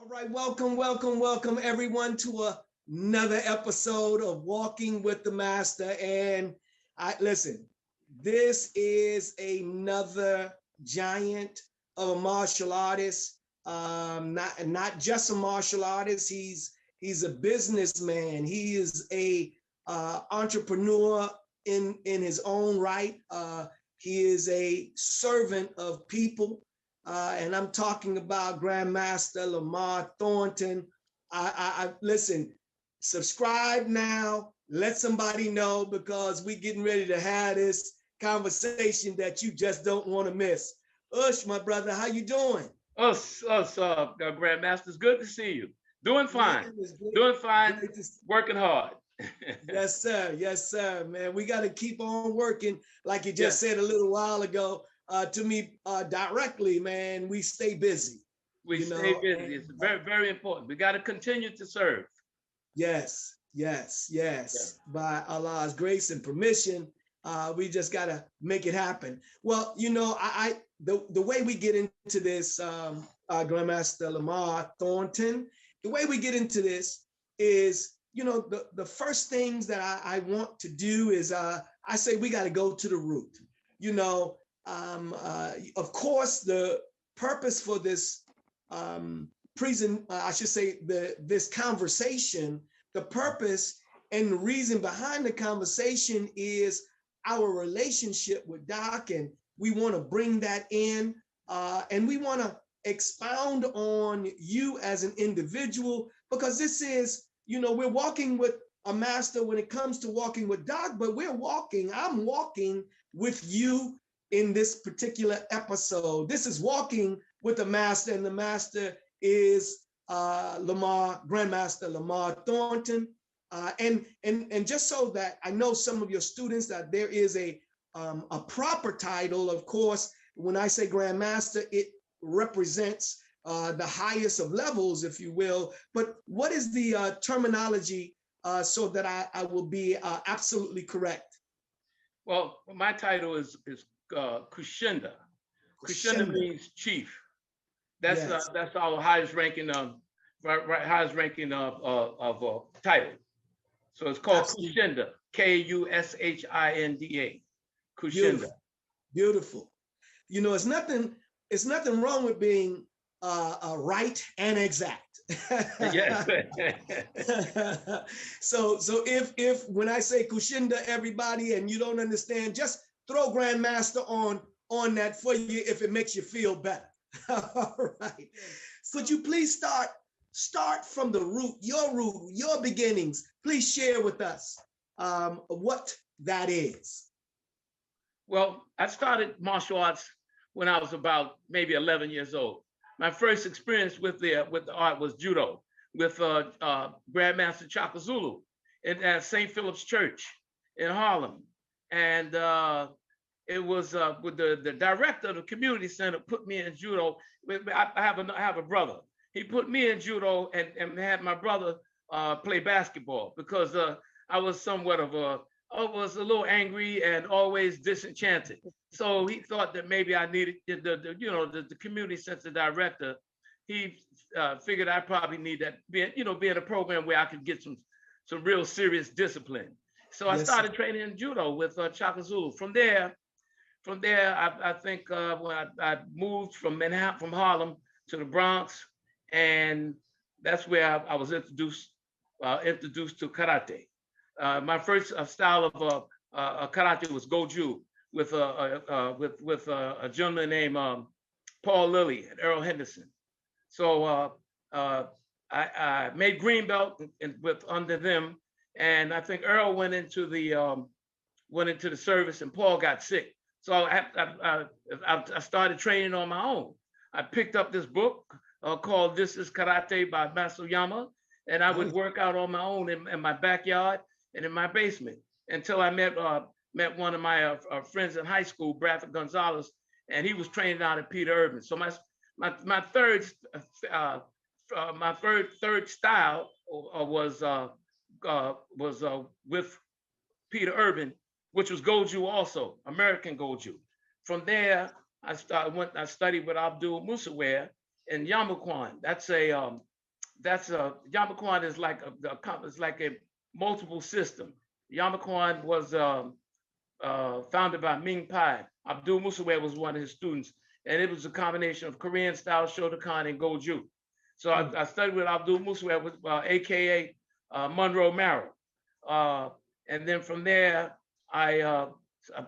All right, welcome everyone to another episode of Walking with the Master. And listen, this is another giant of a martial artist. Not just a martial artist. He's a businessman. He is a entrepreneur in his own right. He is a servant of people. And I'm talking about Grand Master Lamarr Thorton. I listen, subscribe now, let somebody know, because we're getting ready to have this conversation that you just don't want to miss. Ush, my brother, how you doing? Grand Master, it's good to see you. Doing fine. Doing fine. Working hard. Yes, sir. Yes, sir, man. We got to keep on working, like you just said a little while ago. To me directly, man, we stay busy. We stay busy. It's very, very important. We got to continue to serve. Yes. By Allah's grace and permission, we just got to make it happen. Well, the way we get into this, Grandmaster Lamarr Thornton, the way we get into this is, the first things that I want to do is I say we got to go to the root. Of course, the purpose for this this conversation, the purpose and the reason behind the conversation is our relationship with Doc, and we want to bring that in, and we want to expound on you as an individual, because this is, we're walking with a master when it comes to walking with Doc, but I'm walking with you in this particular episode. This is Walking with the Master, and the master is Grand Master Lamarr Thornton. And just so that I know some of your students that there is a proper title, of course, when I say Grand Master, it represents the highest of levels, if you will. But what is the terminology so that I will be absolutely correct? Well, my title is Kushinda. Kushinda means chief. That's our highest ranking of title. So it's called Kushinda. Kushinda. Kushinda. Beautiful. It's nothing wrong with being right and exact. Yes. So if when I say Kushinda, everybody, and you don't understand, just throw Grandmaster on that for you if it makes you feel better. All right. Could you please start from the root, your beginnings? Please share with us what that is. Well, I started martial arts when I was about maybe 11 years old. My first experience with the art was judo with Grand Master Chakazulu at St. Philip's Church in Harlem. And it was with the director of the community center put me in judo. I have a brother. He put me in judo and had my brother play basketball, because I was I was a little angry and always disenchanted. So he thought that maybe I needed the community center director. He figured I probably need that, be in a program where I could get some real serious discipline. So I started training in judo with Chakazulu. From there, I think when I moved from Manhattan, from Harlem to the Bronx, and that's where I was introduced to karate. My first style of karate was Goju with a gentleman named Paul Lilly and Earl Henderson. So I made green belt under them, and I think Earl went into the service, and Paul got sick. So I started training on my own. I picked up this book called "This Is Karate" by Master Yama, and I would work out on my own in my backyard and in my basement until I met one of my friends in high school, Bradford Gonzalez, and he was training out at Peter Urban. So my third style was with Peter Urban, which was Goju also, American Goju. From there, I studied with Abdul Muhammad in Yamakwan. That's a that's Yamaquan is like a multiple system. Yamaquan was founded by Ming Pai. Abdul Musawe was one of his students, and it was a combination of Korean style Shotokan and Goju. So I studied with Abdul Musawe, aka Monroe Merrill, and then from there I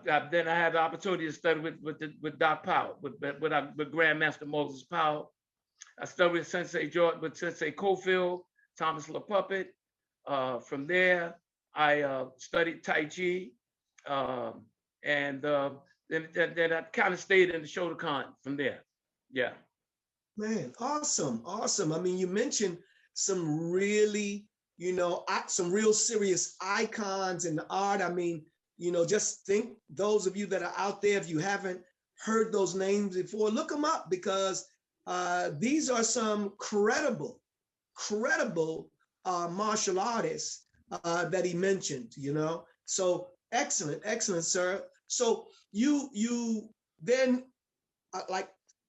had the opportunity to study with Doc Powell, with Grand Master Moses Powell. I studied with Sensei George, with Sensei Cofield, Thomas LaPuppet. From there, I studied Tai Chi, and then I kind of stayed in the Shotokan from there. Yeah. Man, awesome, awesome. I mean, you mentioned some really, some real serious icons in the art. I mean, just think, those of you that are out there, if you haven't heard those names before, look them up, because these are some credible martial artists that he mentioned, So excellent, sir. So you then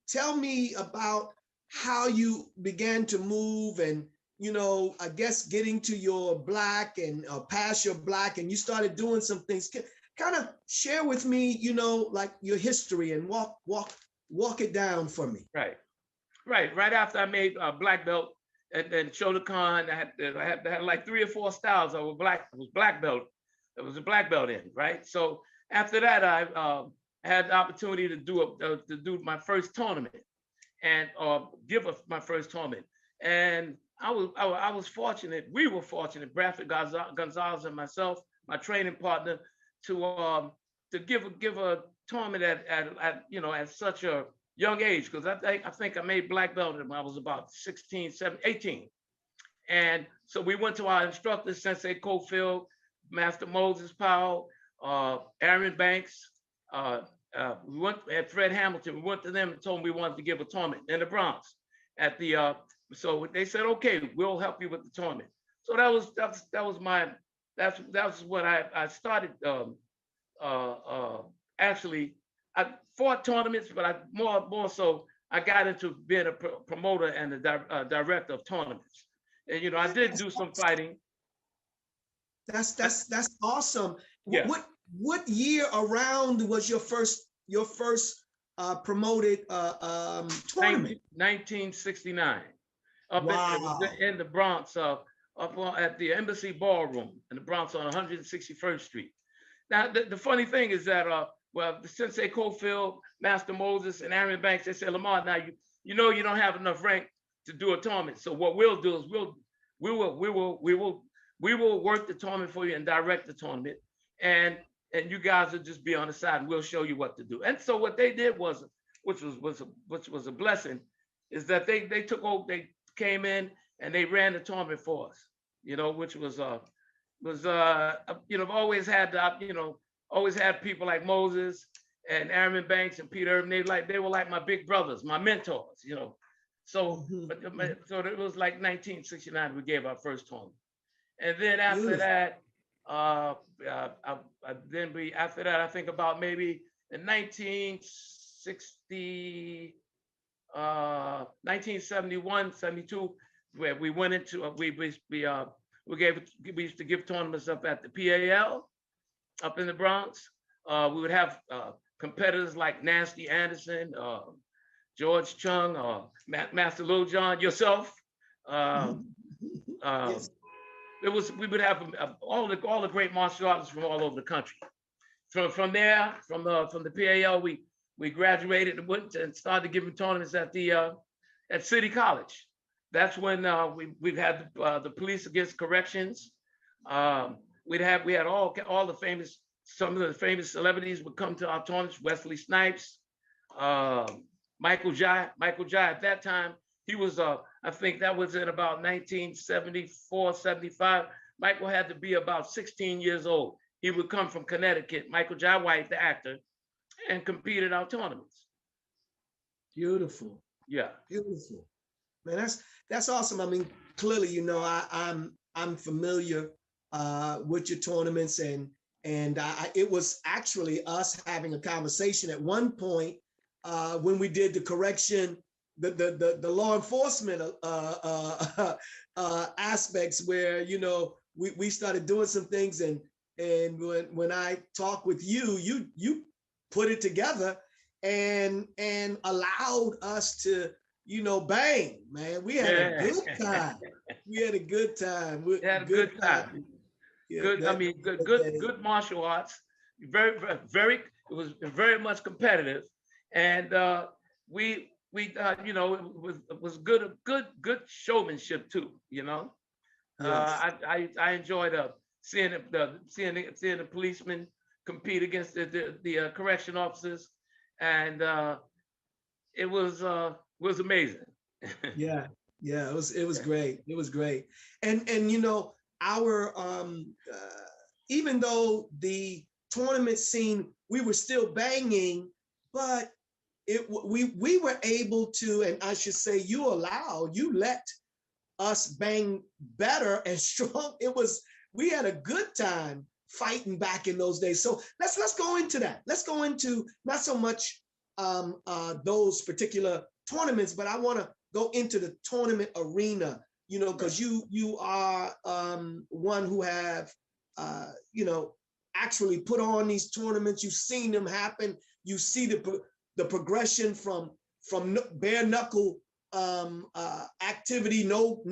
tell me about how you began to move, and I guess getting to your black and past your black, and you started doing some things. Kind of share with me, like your history, and walk it down for me. Right after I made black belt and Shotokan, I had like 3 or 4 styles. I was black belt. It was a black belt in, right? So after that, I had the opportunity to do my first tournament, and give my first tournament. And I was fortunate. We were fortunate, Bradford Gonzalez and myself, my training partner, to give a tournament at such a young age, because I think I made black belt when I was about 16, 17, 18. And so we went to our instructors, Sensei Cofield, Master Moses Powell, Aaron Banks. We went at Fred Hamilton. We went to them and told them we wanted to give a tournament in the Bronx. So they said, okay, we'll help you with the tournament. So that was what I started. Actually, I fought tournaments, but more so I got into being a promoter and a director of tournaments. And I did do some fighting. That's awesome. Yeah. What year around was your first promoted tournament? 1969. Wow. In the Bronx, up at the Embassy Ballroom in the Bronx on 161st Street. Now, the funny thing is that the Sensei Cofield, Master Moses, and Aaron Banks, they said, Lamarr, now you don't have enough rank to do a tournament. So what we'll do is we will work the tournament for you and direct the tournament, and you guys will just be on the side, and we'll show you what to do. And so what they did was, which was a blessing, is that they took over. They came in and they ran the tournament for us. Which was always had people like Moses and Aaron Banks and Peter Irvin. They were like my big brothers, my mentors. So so it was like 1969 we gave our first tournament, and then after that. After that, I think about maybe in 1971, 72, where we went into we used to give tournaments up at the PAL up in the Bronx. We would have competitors like Nasty Anderson, George Chung, Master Lil John, yourself. Yes. We would have all the great martial artists from all over the country. From there, from the PAL, we graduated and went and started giving tournaments at City College. That's when we've had the Police Against Corrections. We had all the famous, some of the famous celebrities would come to our tournaments. Wesley Snipes, Michael Jai at that time. He was, I think that was in about 1974, 75. Michael had to be about 16 years old. He would come from Connecticut, Michael Jai White, the actor, and compete at our tournaments. Beautiful. Yeah. Beautiful. Man, that's awesome. I mean, clearly, I'm familiar with your tournaments, and it was actually us having a conversation at one point when we did the correction the law enforcement aspects where, you know, we started doing some things, and when I talk with you, you put it together and allowed us to, you know, bang, man. We had a good time. We had a good time. We had a good time. Yeah, Good, I mean, good martial arts. Very, very, it was very much competitive, and we you know, it was good showmanship too. You know, yes. I enjoyed seeing the policemen compete against the correction officers, and it was amazing. Yeah, yeah, it was great. It was great. And you know, our even though the tournament scene, we were still banging, but we were able to, and I should say you let us bang better and strong. We had a good time fighting back in those days. So let's go into that. Let's go into not so much those particular tournaments, but I want to go into the tournament arena, you know, because you are one who have you know, actually put on these tournaments. You've seen them happen. You see the progression from bare knuckle activity, no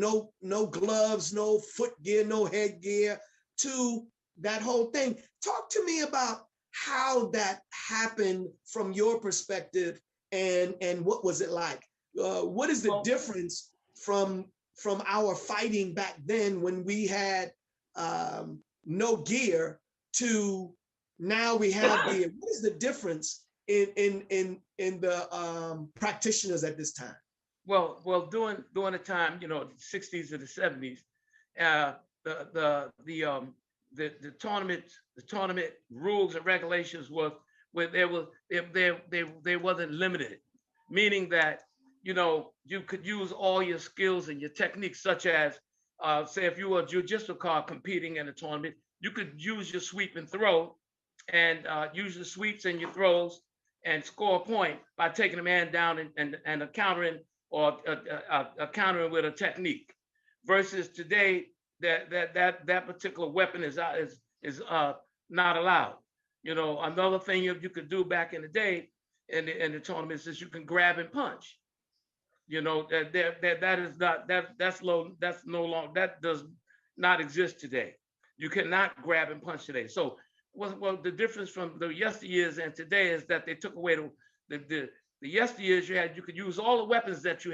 gloves, no foot gear, no headgear, to that whole thing. Talk to me about how that happened from your perspective, and what was it like? What is the difference from our fighting back then when we had no gear to now we have gear? What is the difference in the practitioners at this time? Well, during the time, you know, the 60s or the 70s, the tournament rules and regulations was where they wasn't limited, meaning that, you know, you could use all your skills and your techniques, such as say if you were a jiu-jitsu card competing in a tournament, you could use your sweep and throw, and use the sweeps and your throws and score a point by taking a man down and countering, or countering with a technique. Versus today, that particular weapon is not allowed. You know, another thing you could do back in the day in the tournaments is you can grab and punch. You know, that's no longer, that does not exist today. You cannot grab and punch today. So well, the difference from the yesteryears and today is that they took away the yesteryears. You could use all the weapons that you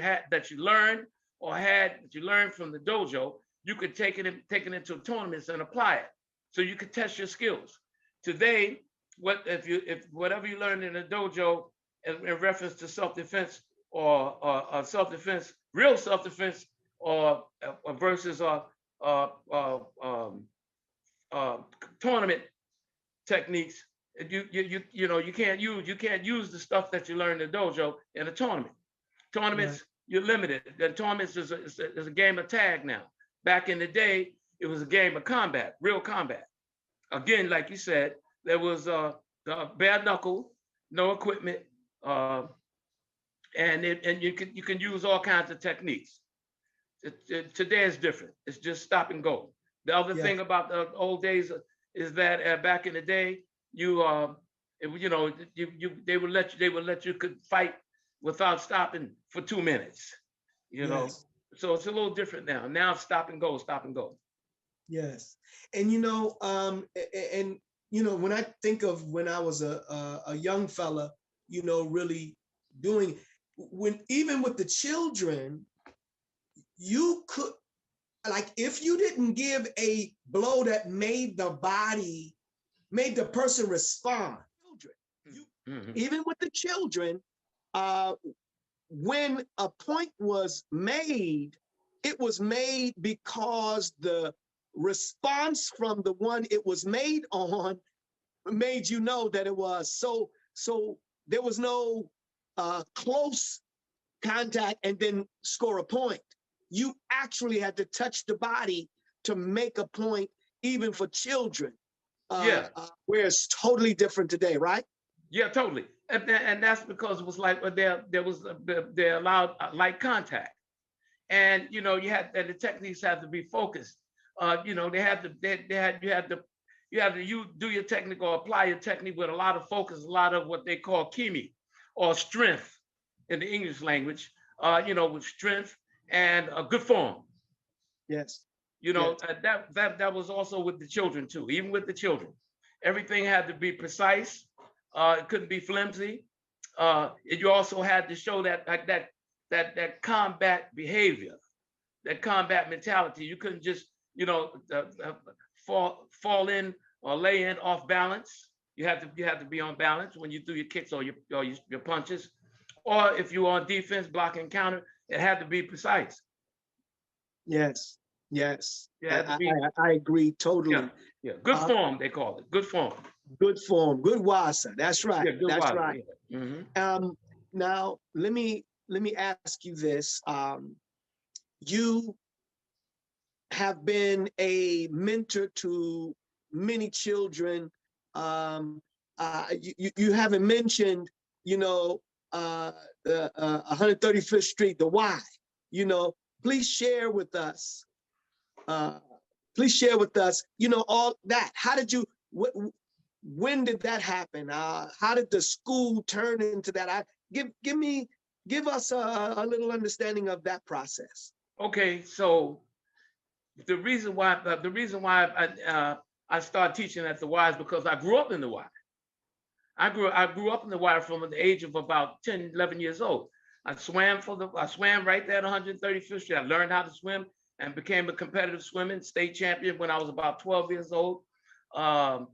learned from the dojo. You could take it into tournaments and apply it, so you could test your skills. Today, if whatever you learned in the dojo in reference to self-defense or self-defense, real self-defense, or versus tournament techniques, you know, you can't use the stuff that you learn in the dojo in a tournament. Tournaments, right. You're limited. The tournaments is a game of tag now. Back in the day, it was a game of combat, real combat. Again, like you said, there was the bare knuckle, no equipment, and you can use all kinds of techniques. Today is different. It's just stop and go. The other thing about the old days is that back in the day, they would let you could fight without stopping for 2 minutes. You know, so it's a little different now. Now stop and go, stop and go. Yes, and you know, when I think of when I was a young fella, you know, really doing, even with the children, you could, like, if you didn't give a blow that made the person respond, even with the children, when a point was made, it was made because the response from the one it was made on made you know that it was. So there was no close contact and then score a point. You actually had to touch the body to make a point, even for children. Where it's totally different today, right? Yeah, totally. And that's because it was like they allowed light contact, and you know and the techniques had to be focused. You know, you had to do your technique or apply your technique with a lot of focus, a lot of what they call kimi, or strength in the English language. You know, with strength and a good form. Yes. You know, Yes. that was also with the children too. Even with the children, everything had to be precise. It couldn't be flimsy. You also had to show that combat behavior, that combat mentality. You couldn't just, you know, fall in or lay in off balance. You had to be on balance when you do your kicks or your punches, or if you were on defense, blocking counter, it had to be precise. Yes. Yes. Yeah, I agree totally. yeah, yeah. Good form, they call it. Good form. Good form. Good wasa. That's right. Yeah, good That's wasa, right. yeah. Mm-hmm. Now let me ask you this. You have been a mentor to many children. You haven't mentioned, you know, the 135th Street, the why. You know, please share with us. Please share with us, you know, all that. How did you? When did that happen? How did the school turn into that? Give us a little understanding of that process. Okay, so the reason why I started teaching at the Y is because I grew up in the Y. I grew up in the Y from the age of about 10, 11 years old. I swam right there at 135th Street. I learned how to swim and became a competitive swimming state champion when I was about 12 years old. I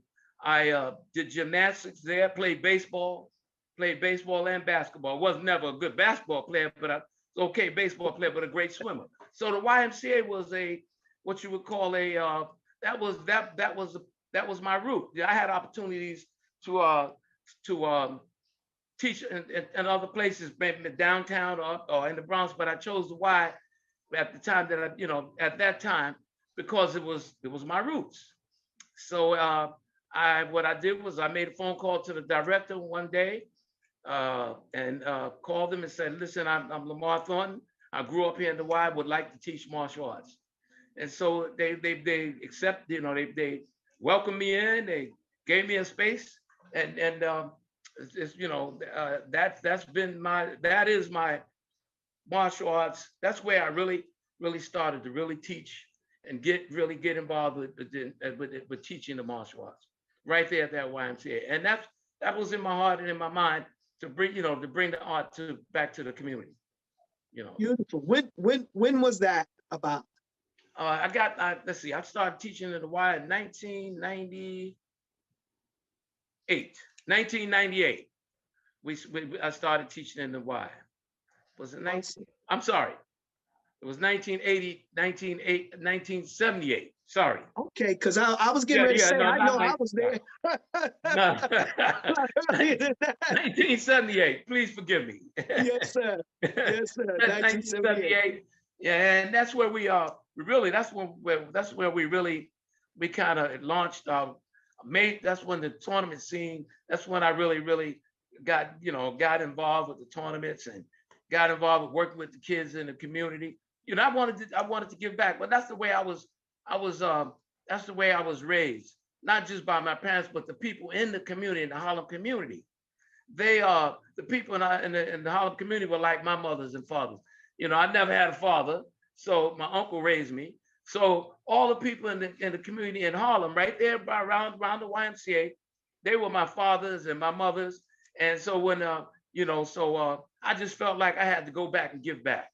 did gymnastics there, played baseball and basketball. Was never a good basketball player, but I was okay baseball player, but a great swimmer. So the YMCA was what you would call that was my route. I had opportunities to teach in other places, maybe downtown or in the Bronx, but I chose the Y at the time at that time, because it was my roots. So what I did was I made a phone call to the director one day and called him and said, listen, I'm Lamarr Thornton. I grew up here in the Y, would like to teach martial arts. And so they accepted, you know, they welcomed me in, they gave me a space, and it's, you know, that is my martial arts. That's where I really started to really teach and get involved with teaching the martial arts right there at that YMCA. And that was in my heart and in my mind to bring the art back to the community. You know. Beautiful. When was that about? Let's see, I started teaching at the Y in 1998. 1998. I started teaching in the Y. Was it 19? I'm sorry. It was 1978. Sorry. Okay, because I was getting ready to say, no, I know I was there. No. 1978. Please forgive me. Yes, sir. Yes, sir. 1978. Yeah, and that's where we are. That's where we kind of launched. That's when the tournament scene. That's when I really got involved with the tournaments and got involved with working with the kids in the community. You know, I wanted to give back, but that's the way I was raised, not just by my parents, but the people in the community, in the Harlem community. The people in the Harlem community were like my mothers and fathers. You know, I never had a father, so my uncle raised me. So all the people in the community in Harlem, right there around the YMCA, they were my fathers and my mothers. And so when I just felt like I had to go back and give back.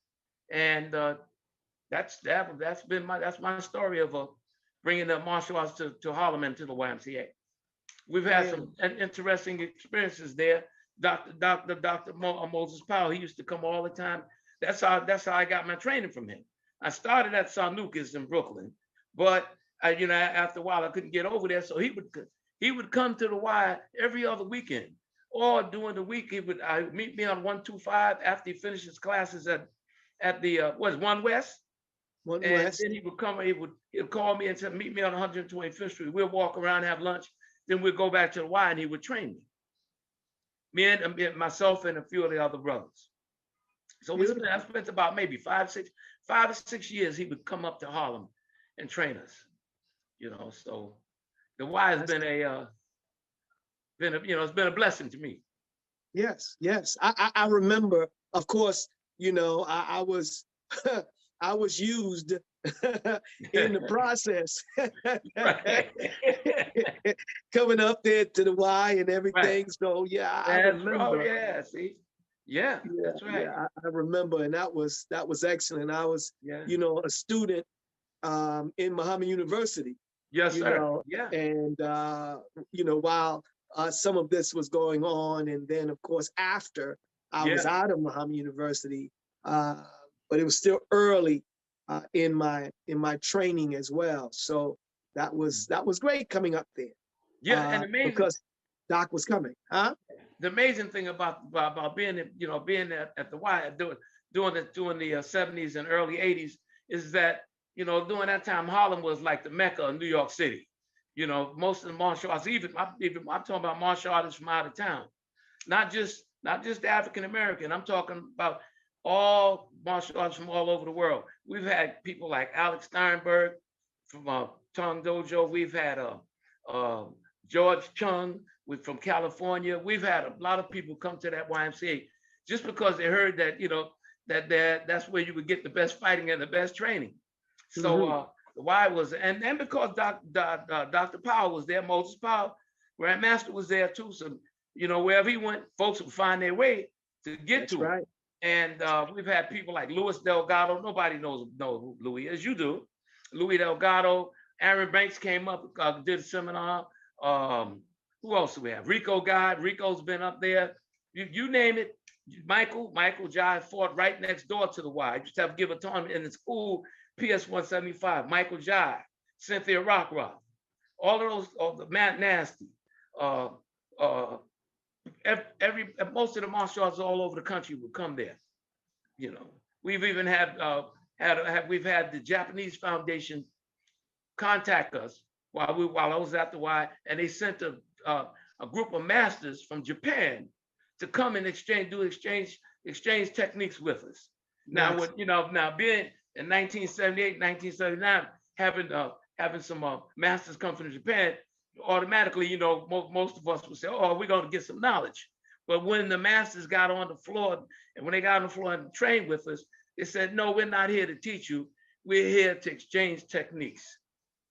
And that's my story of bringing the martial arts to Harlem and to the YMCA. We've had some interesting experiences there. Doctor Moses Powell, he used to come all the time. That's how I got my training from him. I started at San Lucas in Brooklyn, but after a while I couldn't get over there, so he would come to the Y every other weekend, or during the week he would meet me on 125 after he finished his classes at the One West. One and West. Then he would call me and say, meet me on 125th Street. We'll walk around, have lunch, then we'll go back to the Y, and he would train me and myself and a few of the other brothers. So I spent about maybe 5 or 6 years. He would come up to Harlem and train us. So the Y has been it's been a blessing to me. Yes, yes. I remember, of course, I was I was used in the process. Coming up there to the Y and everything. Right. So yeah, I remember. Oh yeah, see. Yeah, that's right. Yeah, I remember, and that was excellent. I was, a student in Muhammad University. Yes, sir. And while some of this was going on, and then of course after I was out of Muhammad University, but it was still early in my training as well. So that was great coming up there. Yeah, and amazing because Doc was coming, huh? The amazing thing about being being at the Y during the 70s and early 80s is that during that time Harlem was like the Mecca of New York City. Most of the martial arts, I'm talking about martial artists from out of town, not just the African American. I'm talking about all martial arts from all over the world. We've had people like Alex Steinberg from Tong Dojo. We've had George Chung from California. We've had a lot of people come to that YMCA just because they heard that that's where you would get the best fighting and the best training. So the Y was, and because Dr. Powell was there, Moses Powell, Grand Master was there too. So wherever he went, folks would find their way to get to him. And we've had people like Louis Delgado. Nobody knows who Louis is. You do. Louis Delgado. Aaron Banks came up, did a seminar. Who else do we have? Rico Guy. Rico's been up there. You name it. Michael Jai fought right next door to the Y. I used to have to give a tournament in the school, PS 175. Michael Jai, Cynthia Rockrock, all of those, Matt Nasty. Most of the martial arts all over the country would come there. We've even had the Japanese Foundation contact us while I was at the Y, and they sent a group of masters from Japan to come and exchange techniques with us. Now, now being in 1978, 1979, having some masters come from Japan, automatically, most of us would say, "Oh, we're going to get some knowledge." But when the masters got on the floor, and when they got on the floor and trained with us, they said, "No, we're not here to teach you. We're here to exchange techniques."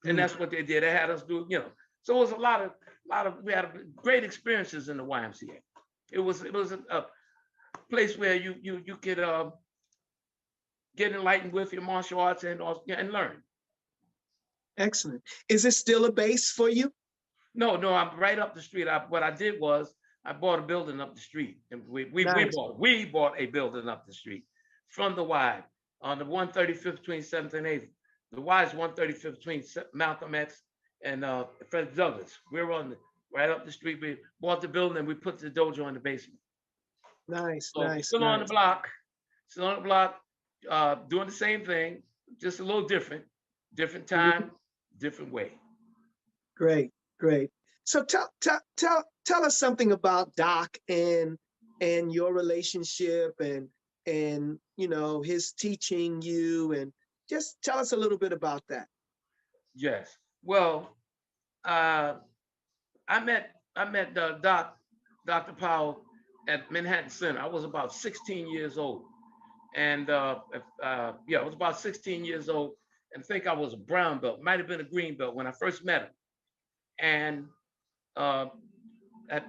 And that's what they did. They had us do, So it was a lot of we had great experiences in the YMCA. It was a place where you could get enlightened with your martial arts and learn. Excellent. Is it still a base for you? No, I'm right up the street. What I did was I bought a building up the street, and we bought a building up the street from the Y on the 135th between 7th and 8th. The Y is 135th between Malcolm X and Fred Douglass. We're right up the street. We bought the building and we put the dojo in the basement. Nice. Still on the block, doing the same thing, just a little different time, different way. Great. So tell us something about Doc and your relationship and his teaching you, and just tell us a little bit about that. Yes. Well, I met Dr. Powell at Manhattan Center. I was about 16 years old, and I was about 16 years old, and I think I was a brown belt, might have been a green belt when I first met him. And first, I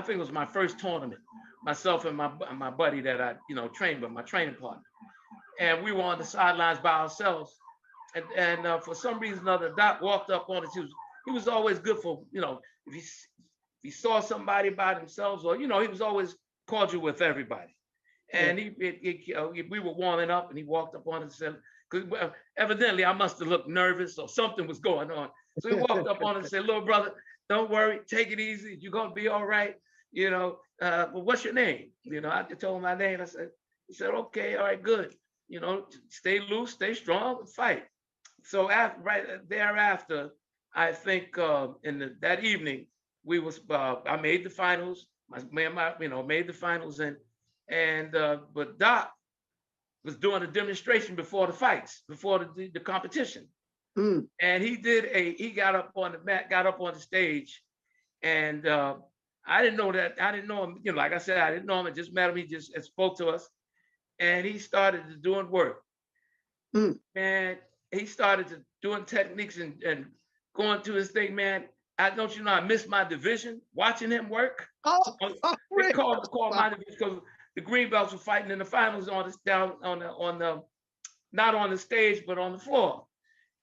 think it was my first tournament, myself and my buddy that I trained with, my training partner, and we were on the sidelines by ourselves. And for some reason or other, Doc walked up on us. He was always good for, if he saw somebody by themselves, or he was always cordial with everybody. And we were warming up, and he walked up on us and said, because evidently I must have looked nervous or something was going on. So he walked up on us and said, "Little brother, don't worry, take it easy. You're gonna be all right. But what's your name?" I told him my name. He said, "Okay, all right, good. Stay loose, stay strong, and fight." So right thereafter, I think that evening I made the finals. made the finals, and but Doc was doing a demonstration before the fights, before the competition. Mm. And he got up on the mat, got up on the stage, and I didn't know that. I didn't know him, like I said, I didn't know him. I just met him. He just spoke to us, and he started doing work. Mm. And he started doing techniques and going to his thing, man. I missed my division watching him work. Oh, They called my division because the green belts were fighting in the finals on the not on the stage but on the floor,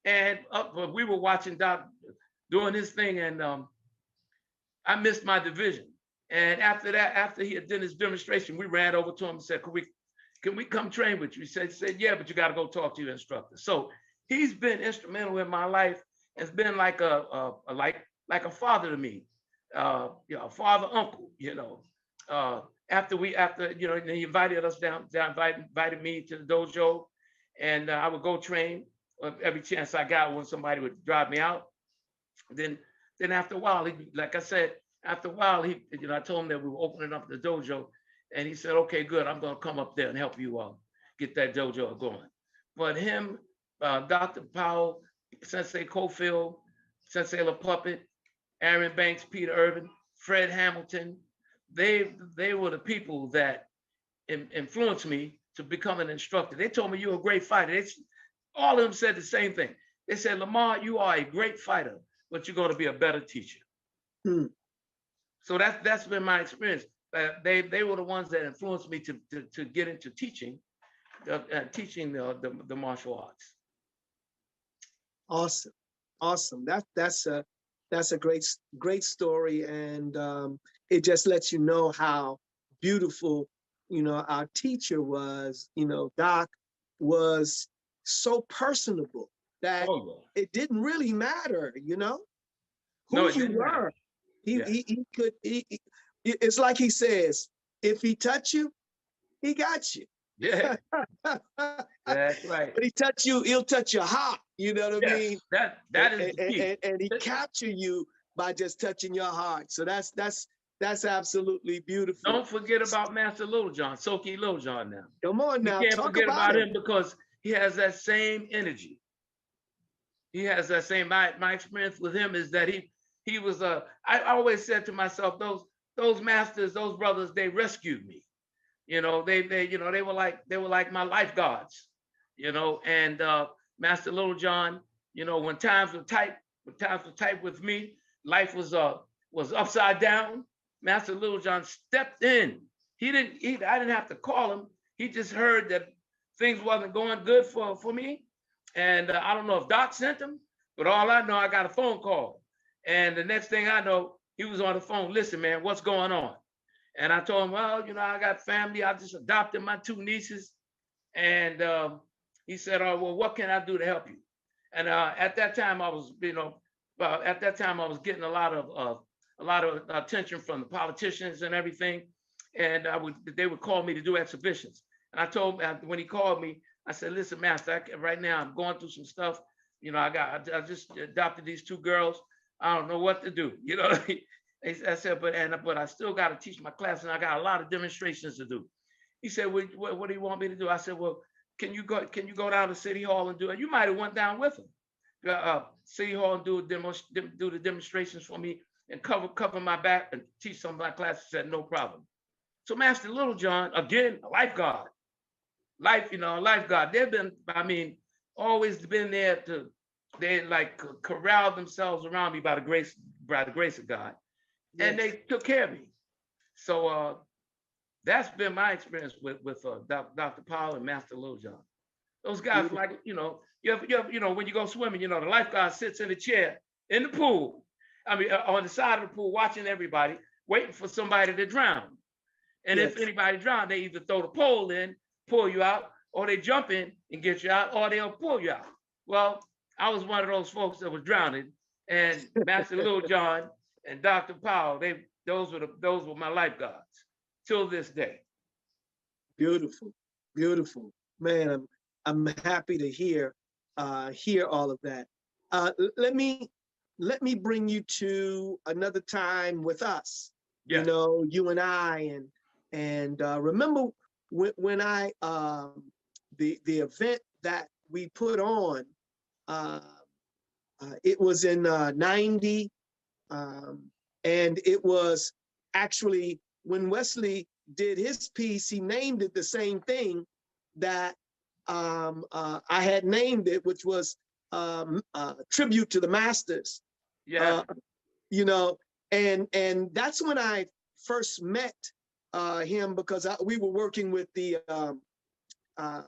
and we were watching Doc doing his thing, and I missed my division. And after that, after he had done his demonstration, we ran over to him and said, "Can we come train with you?" He said, "Yeah, but you got to go talk to your instructor." So he's been instrumental in my life. It's been like a father to me, a father, uncle. After he invited us down, invited me to the dojo, and I would go train every chance I got when somebody would drive me out. Then after a while, I told him that we were opening up the dojo, and he said, "Okay, good. I'm going to come up there and help you get that dojo going." But him, Dr. Powell, Sensei Cofield, Sensei LaPuppet, Aaron Banks, Peter Irvin, Fred Hamilton, they were the people that influenced me to become an instructor. They told me, "You're a great fighter." All of them said the same thing. They said, "Lamarr, you are a great fighter, but you're going to be a better teacher." Mm. So that's been my experience. They were the ones that influenced me to get into teaching, teaching the martial arts. Awesome. That's a great story, and it just lets you know how beautiful our teacher was. Doc was so personable that it didn't really matter, who you were. He could. It's like he says, if he touch you, he got you. Yeah, that's right. But he touch you, he'll touch your heart. You know what I mean? That is the key. And he capture you by just touching your heart. So that's absolutely beautiful. Don't forget about Master Little John, Soki Little John. Now, come on now, you can't talk forget about him because he has that same energy. He has that same. My experience with him is that he was I always said to myself, those masters, those brothers, they rescued me. They were like my lifeguards. And Master Little John, when times were tight with me, life was upside down. Master Little John stepped in. I didn't have to call him. He just heard that things wasn't going good for me. And I don't know if Doc sent him, but all I know, I got a phone call. And the next thing I know, he was on the phone. "Listen, man, what's going on?" And I told him, "Well, I got family. I just adopted my 2 nieces." And he said, "Oh, well, what can I do to help you?" And at that time, I was getting a lot of attention from the politicians and everything. And they would call me to do exhibitions. And I told him, when he called me, I said, "Listen, Master, right now I'm going through some stuff. I just adopted these 2 girls. I don't know what to do." I said, but I still got to teach my class, and I got a lot of demonstrations to do. He said, "What do you want me to do?" I said, "Well, can you go down to City Hall and do it?" You might have went down with him. City Hall and do the demonstrations for me and cover my back and teach some of my classes. He said, "No problem." So Master Little John, again, a lifeguard. Lifeguard. They've been, always been there they like corralled themselves around me by the grace of God. Yes. And they took care of me. So that's been my experience with Dr. Powell and Master Little John. Those guys, like, when you go swimming, the lifeguard sits in a chair in the pool. On the side of the pool, watching everybody, waiting for somebody to drown. And if anybody drowned, they either throw the pole in, pull you out, or they jump in and get you out, or they'll pull you out. Well, I was one of those folks that was drowning, and Master Little John and Dr. Powell, those were my lifeguards till this day. Beautiful, beautiful, man. I'm happy to hear all of that. Let me bring you to another time with us. you Yes. know, you and I, and remember when I the event that we put on, uh, it was in 90, and it was actually when Wesley did his piece, he named it the same thing that I had named it, which was tribute to the masters. Yeah. Uh, you know, and that's when I first met him, because we were working uh,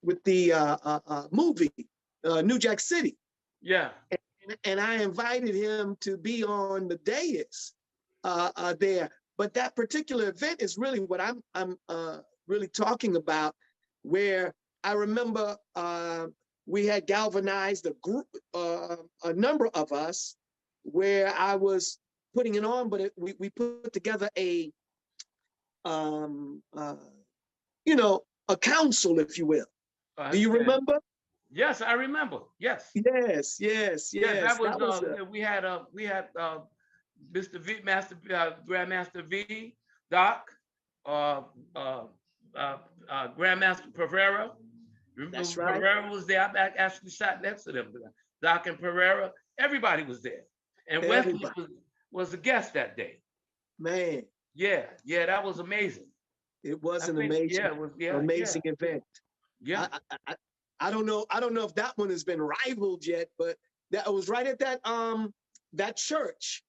with the movie New Jack City. Yeah. And I invited him to be on the dais there. But that particular event is really what I'm really talking about, where I remember we had galvanized a group, a number of us, where I was putting it on, but we put together a, um, uh, you know, a council, if you will. I Do you understand. remember? Yes, I remember. Yes. Yes, yes, Yes, that yes. was That was we had Mr. V, Master Grand Master V, Doc, uh, uh, Grand Master Pereira. that's Remember right. Pereira was there. I actually sat next to them. Doc and Pereira, everybody was there, and Wesley Everybody, was a guest that day. man, Yeah, yeah, that was amazing. it was I an think amazing, yeah, it was yeah, amazing event. yeah, I, I, I, I don't know if that one has been rivaled yet, but that was right at that church.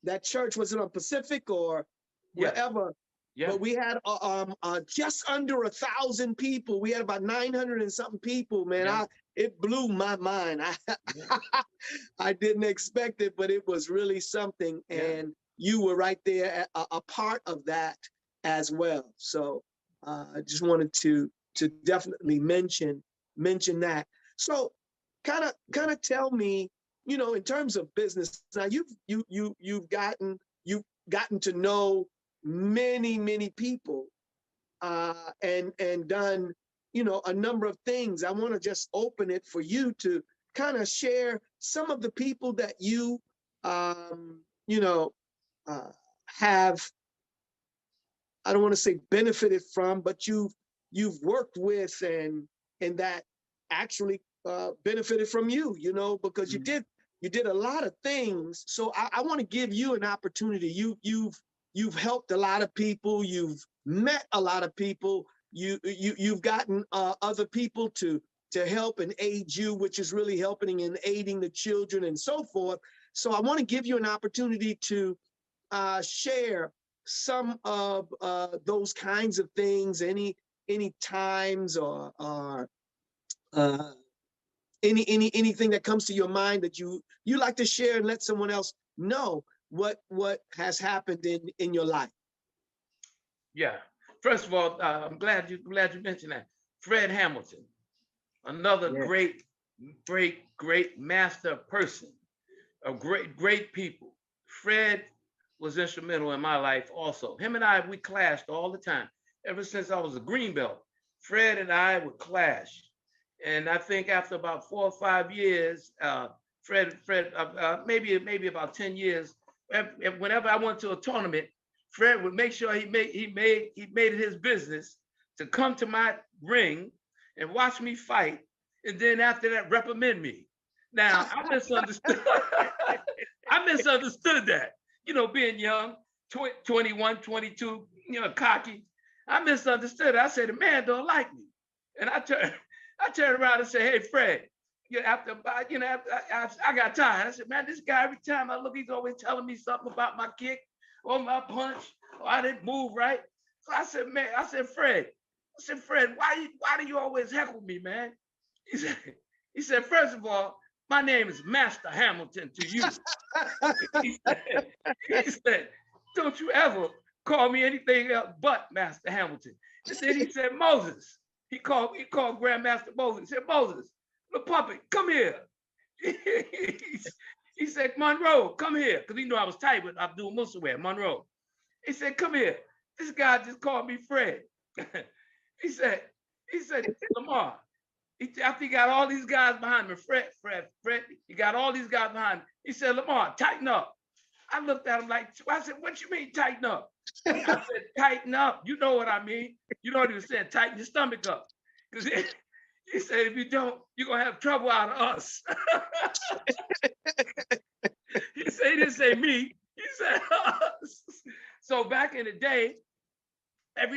That church was it on Pacific or yes, wherever? yeah, But we had just under 1,000 people. We had about 900 and something people. Man, yeah, it blew my mind. yeah, I didn't expect it, but it was really something. yeah. And you were right there, a part of that as well. So I just wanted to definitely mention that. So kind of tell me, you know, in terms of business. Now you've gotten to know many people, and done, you know, a number of things. I want to just open it for you to kind of share some of the people that you know, uh, have, I don't want to say benefited from, but you've worked with, and that actually benefited from you, you know, because Mhm. you did a lot of things. So I want to give you an opportunity. You've helped a lot of people. You've met a lot of people. You've gotten other people to help and aid you, which is really helping and aiding the children and so forth. So I want to give you an opportunity to share some of those kinds of things, any times or uh, anything that comes to your mind that you like to share and let someone else know what has happened in your life. Yeah. First of all, I'm glad you mentioned that. Fred Hamilton, another Yeah, great master person, a great people. Fred was instrumental in my life also. Him and I, we clashed all the time. Ever since I was a green belt, Fred and I would clash. And I think after about 4 or 5 years, Fred, maybe about 10 years, whenever I went to a tournament, Fred would make sure he made it his business to come to my ring and watch me fight, and then after that reprimand me. Now I misunderstood. I misunderstood that. You know, being young, 21, 22, you know, cocky. I misunderstood. I said the man don't like me, and I turned around and said, "Hey, Fred." You know, I got tired. I said, "Man, this guy every time I look, he's always telling me something about my kick or my punch, or I didn't move right." So I said, "Man," I said, Fred, why do you always heckle me, man?" He said, "First of all, my name is Master Hamilton to you." He said, he said, "Don't you ever call me anything else but Master Hamilton." And then he said, "Moses." He called Grandmaster Moses. He said, "Moses, the puppet, come here." He said, "Monroe, come here," because he knew I was tight with Abdul Muhammad, Monroe. He said, "Come here. This guy just called me Fred." he said, "Lamarr." After he got all these guys behind me, Fred, he got all these guys behind me. He said, "Lamarr, tighten up." I looked at him like, I said, what you mean tighten up? I said, tighten up. You know what I mean? You know what he was saying? Tighten your stomach up. Because he said, if you don't, you're going to have trouble out of us. He said, he didn't say me. He said us. So back in the day, and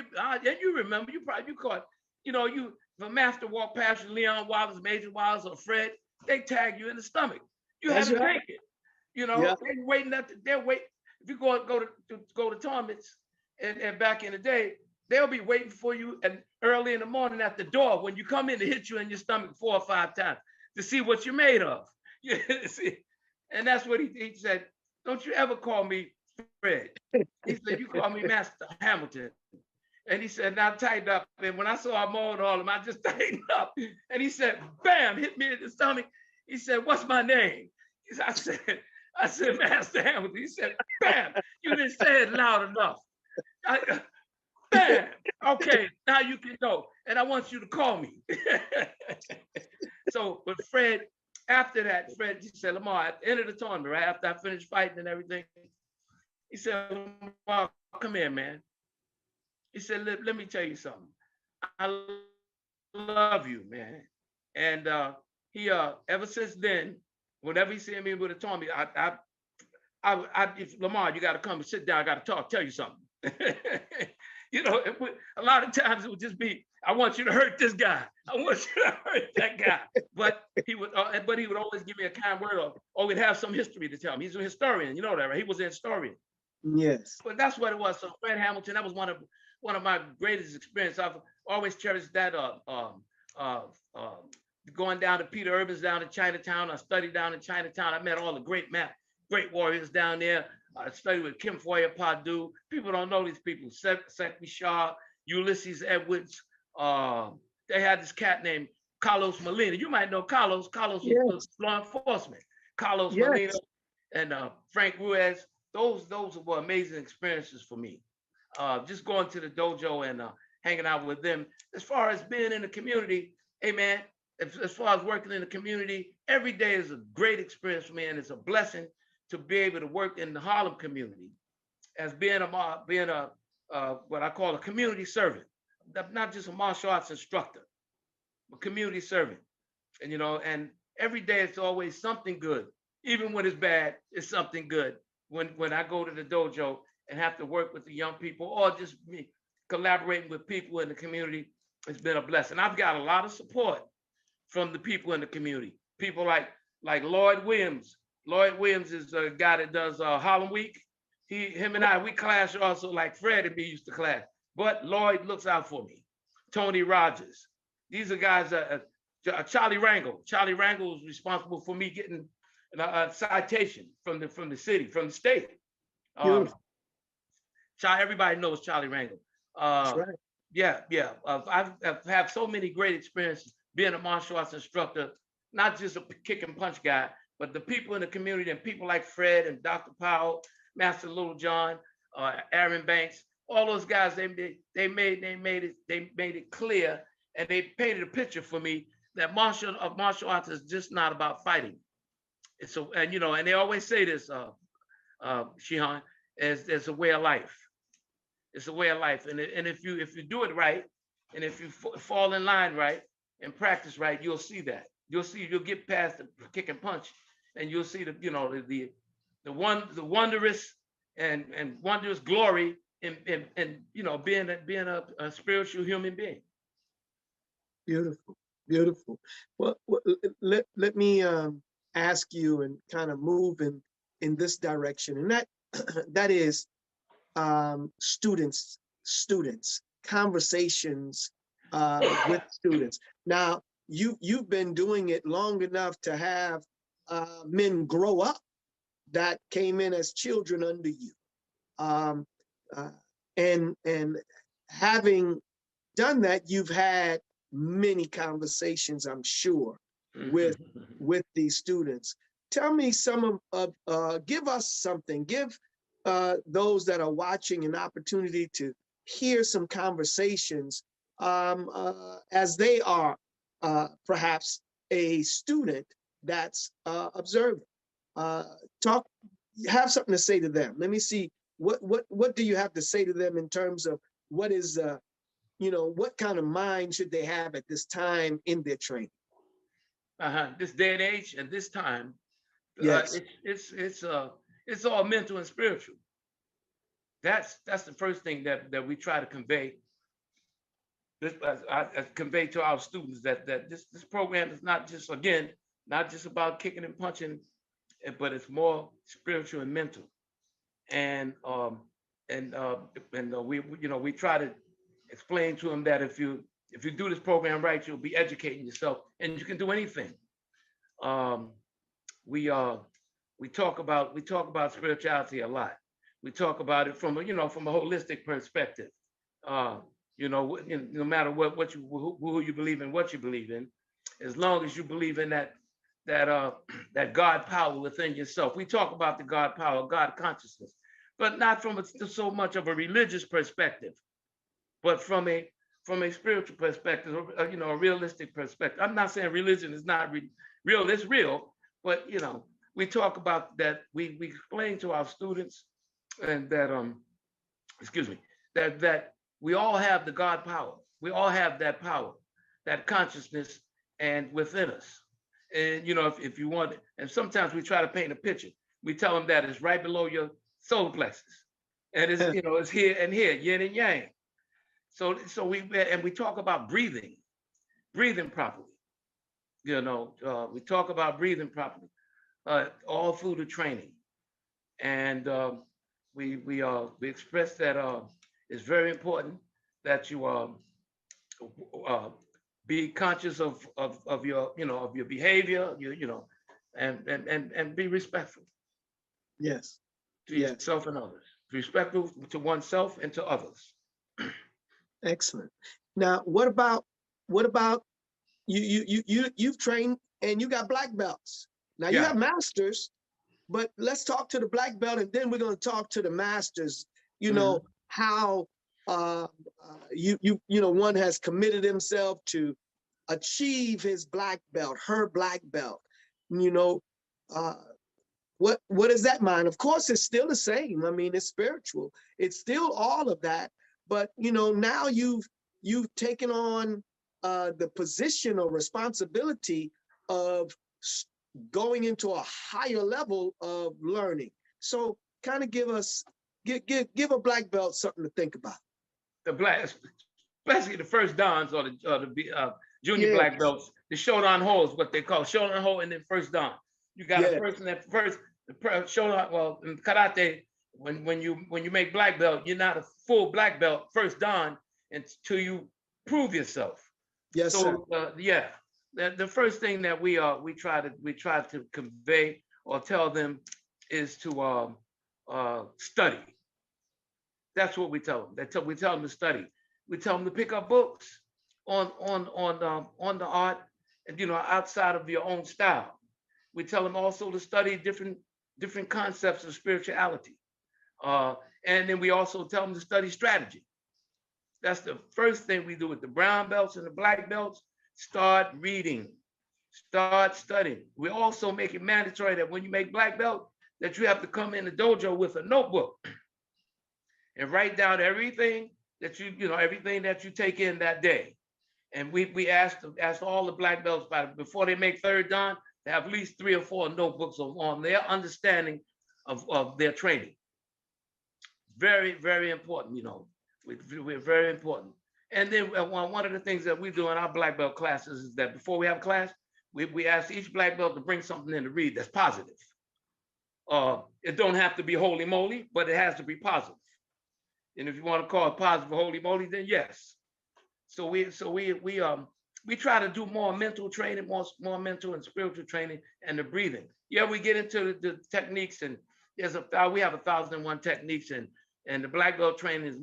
you remember, you caught, you, if a master walked past you, Leon Wallace, Major Wallace, or Fred, they tag you in the stomach. You had to take it. They're waiting they're waiting. If you go to tournaments, and back in the day, they'll be waiting for you and early in the morning at the door when you come in to hit you in your stomach 4 or 5 times to see what you're made of. See? And that's what he said. Don't you ever call me Fred. He said, you call me Master Hamilton. And he said, now tighten up. And when I saw him on all of them, I just tightened up. And he said, bam, hit me in the stomach. He said, what's my name? I said, Master Hamilton. He said, bam, you didn't say it loud enough. Bam, okay, now you can go. And I want you to call me. So, but Fred, after that, he said, Lamarr, at the end of the tournament, right after I finished fighting and everything, he said, Lamarr, come here, man. He said, let me tell you something. I love you, man. And he, ever since then, whenever he see me with a tournament, if Lamarr, you got to come and sit down. I got to tell you something. A lot of times it would just be, I want you to hurt this guy. I want you to hurt that guy. But he would always give me a kind word, or we'd have some history to tell him. He's a historian, you know that, right? He was a historian. Yes. But that's what it was. So Fred Hamilton, that was one of my greatest experiences. I've always cherished that. Going down to Peter Urban's down in Chinatown. I studied down in Chinatown. I met all the great warriors down there. I studied with Kim Foyer Padu. People don't know these people. Sekwi Shaw, Ulysses Edwards. They had this cat named Carlos Molina. You might know Carlos. Carlos was law enforcement. Carlos Molina and Frank Ruiz. Those were amazing experiences for me. Just going to the dojo and hanging out with them. As far as being in the community, hey man, as far as working in the community, every day is a great experience for me, and it's a blessing to be able to work in the Harlem community as being a what I call a community servant, not just a martial arts instructor, but community servant. And and every day it's always something good. Even when it's bad, it's something good. When I go to the dojo and have to work with the young people, or just me collaborating with people in the community, it's been a blessing. I've got a lot of support from the people in the community. People like Lloyd Williams. Lloyd Williams is a guy that does Harlem Week. Him and I, we clash also like Fred and me used to clash. But Lloyd looks out for me. Tony Rogers. These are guys, Charlie Rangel. Charlie Rangel was responsible for me getting a citation from the city, from the state. Everybody knows Charlie Rangel. That's right. Yeah. I've had so many great experiences being a martial arts instructor, not just a kick and punch guy, but the people in the community and people like Fred and Dr. Powell, Master Little John, Aaron Banks, all those guys, they made it clear, and they painted a picture for me that martial arts is just not about fighting. And they always say this, Shihan, it's a way of life. It's a way of life, and if you do it right, and if you fall in line right and practice right, you'll see that. You'll get past the kick and punch, and you'll see the wondrous and wondrous glory in being a spiritual human being. Beautiful. Well, let me ask you and kind of move in this direction, and that is students, conversations with students. Now, you've been doing it long enough to have men grow up that came in as children under you, and having done that, you've had many conversations, I'm sure, with these students. Tell me give us something, give those that are watching an opportunity to hear some conversations as they are perhaps a student that's observing. have something to say to them. Let me see what do you have to say to them in terms of what is what kind of mind should they have at this time in their training? This day and age and this time, Yes. it's all mental and spiritual. That's the first thing that we try to convey. I convey to our students that this program is not just, again, not just about kicking and punching, but it's more spiritual and mental. And we try to explain to them that if you do this program right, you'll be educating yourself, and you can do anything. We talk about spirituality a lot. We talk about it from a holistic perspective. No matter who you believe in, what you believe in, as long as you believe in that God power within yourself. We talk about the God power, God consciousness, but not from so much of a religious perspective, but from a spiritual perspective, a realistic perspective. I'm not saying religion is not real; it's real, but we talk about that. We explain to our students, and that that we all have the God power. We all have that power, that consciousness, and within us. And if you want, and sometimes we try to paint a picture. We tell them that it's right below your solar plexus, and it's it's here and here, yin and yang. So we talk about breathing properly. We talk about breathing properly, all through the training, and we express that it's very important that you be conscious of your behavior, and be respectful. Yes. To yourself and others. Respectful to oneself and to others. Excellent. Now, what about you've trained and you got black belts. Now you have masters, but let's talk to the black belt, and then we're going to talk to the masters. How one has committed himself to achieve his black belt, her black belt. What is that mind? Of course, it's still the same. I mean, it's spiritual. It's still all of that. But now you've taken on the position or responsibility of going into a higher level of learning. So, kind of give a black belt something to think about. The black, especially the first dans or the junior black belts, the shodan ho is what they call shodan ho, and then first dan. You got a person that first shodan. Well, in karate, when you make black belt, you're not a full black belt first dan until you prove yourself. Yes, so, sir. The first thing that we try to convey or tell them is to study. That's what we tell them. We tell them to study. We tell them to pick up books on the art, and outside of your own style. We tell them also to study different concepts of spirituality, and then we also tell them to study strategy. That's the first thing we do with the brown belts and the black belts. Start reading, start studying. We also make it mandatory that when you make black belt, that you have to come in the dojo with a notebook and write down everything that everything that you take in that day. And we asked all the black belts before they make third dan to have at least 3 or 4 notebooks on their understanding of their training. Very, very important, we're very important. And then one of the things that we do in our black belt classes is that before we have a class, we ask each black belt to bring something in to read that's positive. It don't have to be holy moly, but it has to be positive. And if you want to call it positive holy moly, then yes. So we try to do more mental training, more mental and spiritual training, and the breathing. We get into the techniques, and we have 1,001 techniques, and the black belt training is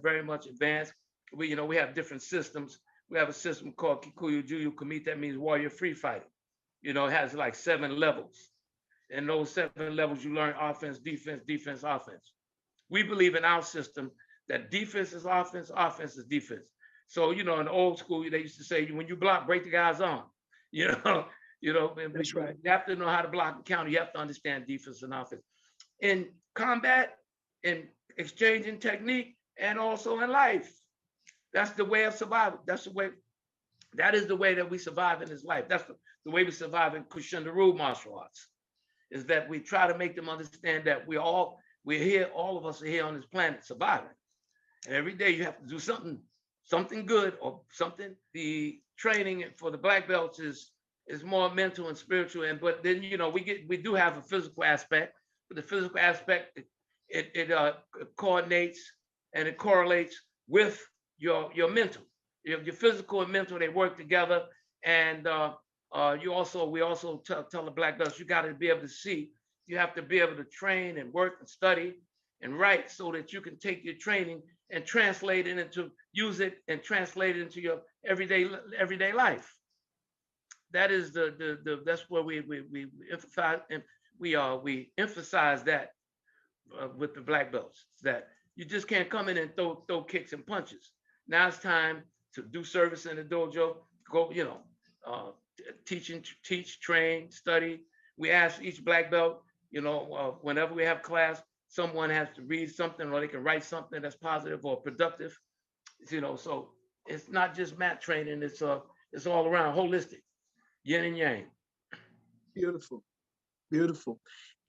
very much advanced. We have different systems. We have a system called Kikuyu Juyu Kumite, that means warrior free fighting. It has like 7 levels. And those 7 levels, you learn offense, defense, defense, offense. We believe in our system that defense is offense, offense is defense. So, in the old school, they used to say, when you block, break the guy's arm. That's right. You have to know how to block and counter. You have to understand defense and offense. in combat, in exchanging technique, and also in life. That's the way of survival. That is the way that we survive in this life. That's the way we survive in Kushandaru martial arts, is that we try to make them understand that we're here, all of us are here on this planet surviving. And every day you have to do something good or something. The training for the black belts is more mental and spiritual. But then, we do have a physical aspect, but the physical aspect, it coordinates and it correlates with your mental. Your physical and mental, they work together. And we also tell the black belts, you got to be able to see. You have to be able to train and work and study and write so that you can take your training and use it and translate it into your everyday life. That is that's where we emphasize, and we emphasize that with the black belts, that you just can't come in and throw kicks and punches. Now it's time to do service in the dojo. Go, teach, train, study. We ask each black belt, whenever we have class, someone has to read something or they can write something that's positive or productive. So it's not just mat training. It's all around holistic, yin and yang. Beautiful, beautiful.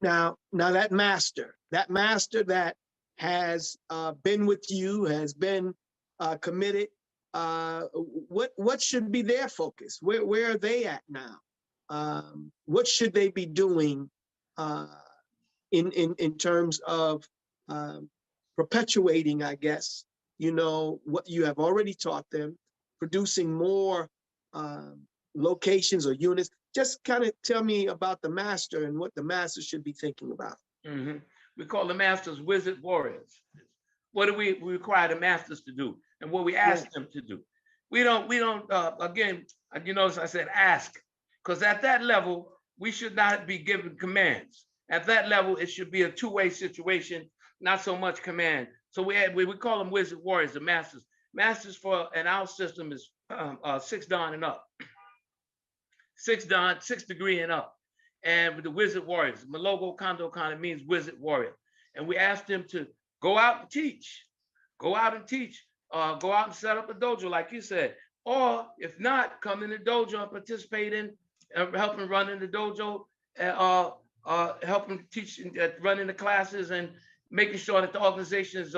Now that master that has been with you, has been committed. What should be their focus? Where are they at now? What should they be doing in terms of perpetuating, I guess, what you have already taught them, producing more locations or units? Just kind of tell me about the master and what the master should be thinking about. Mm-hmm. We call the masters wizard warriors. What do we require the masters to do, and what we ask them to do? We don't again, you notice I said ask, because at that level we should not be given commands. At that level it should be a two-way situation, not so much command. So we call them wizard warriors, the masters. Masters for in our system is 6 dan and up. 6 dan, 6 degree and up. And with the wizard warriors, Malogo Kondo Kana means wizard warrior. And we ask them to go out and teach. Go out and teach. Go out and set up a dojo, like you said. Or if not, come in the dojo and participate in helping run in the dojo, helping teach, running the classes, and making sure that the organization is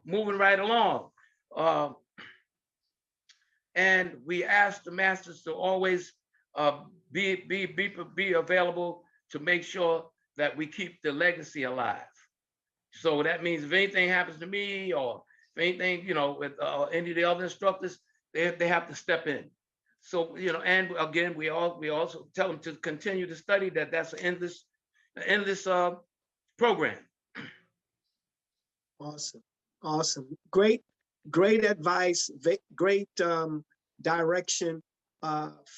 moving right along. And we ask the masters to always be available to make sure that we keep the legacy alive. So that means if anything happens to me, or if anything, with any of the other instructors, they have to step in. So, and again, we also tell them to continue to study. That's an endless program. Awesome. Great advice. Great direction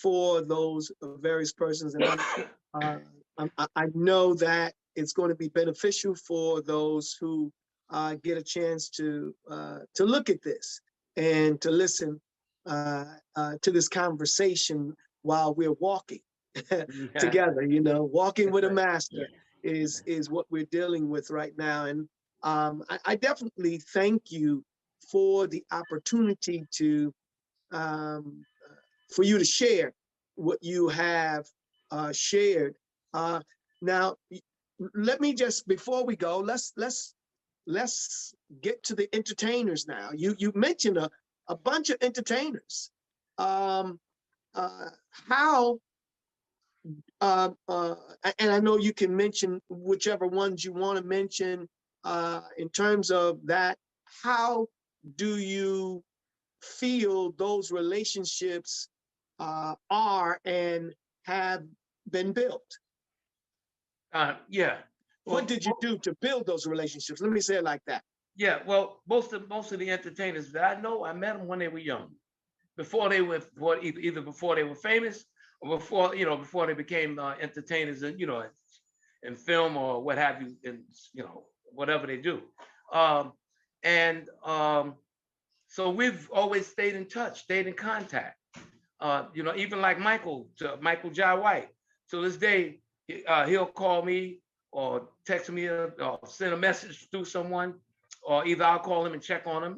for those various persons. And I know that it's going to be beneficial for those who get a chance to look at this and to listen to this conversation while we're walking together. Walking with a master is what we're dealing with right now. And I definitely thank you for the opportunity for you to share what you have shared. Now, let me just, before we go, let's get to the entertainers now. You mentioned a bunch of entertainers. How and I know you can mention whichever ones you want to mention in terms of that. How do you feel those relationships are and have been built? Yeah. What did you do to build those relationships? Let me say it like that. Yeah. Well, most of the entertainers that I know, I met them when they were young, before they were either before they were famous or before they became entertainers, and in film or what have you, and whatever they do. So we've always stayed in touch, stayed in contact. Even like Michael Jai White. To this day, he'll call me or text me or send a message through someone, or either I'll call him and check on him,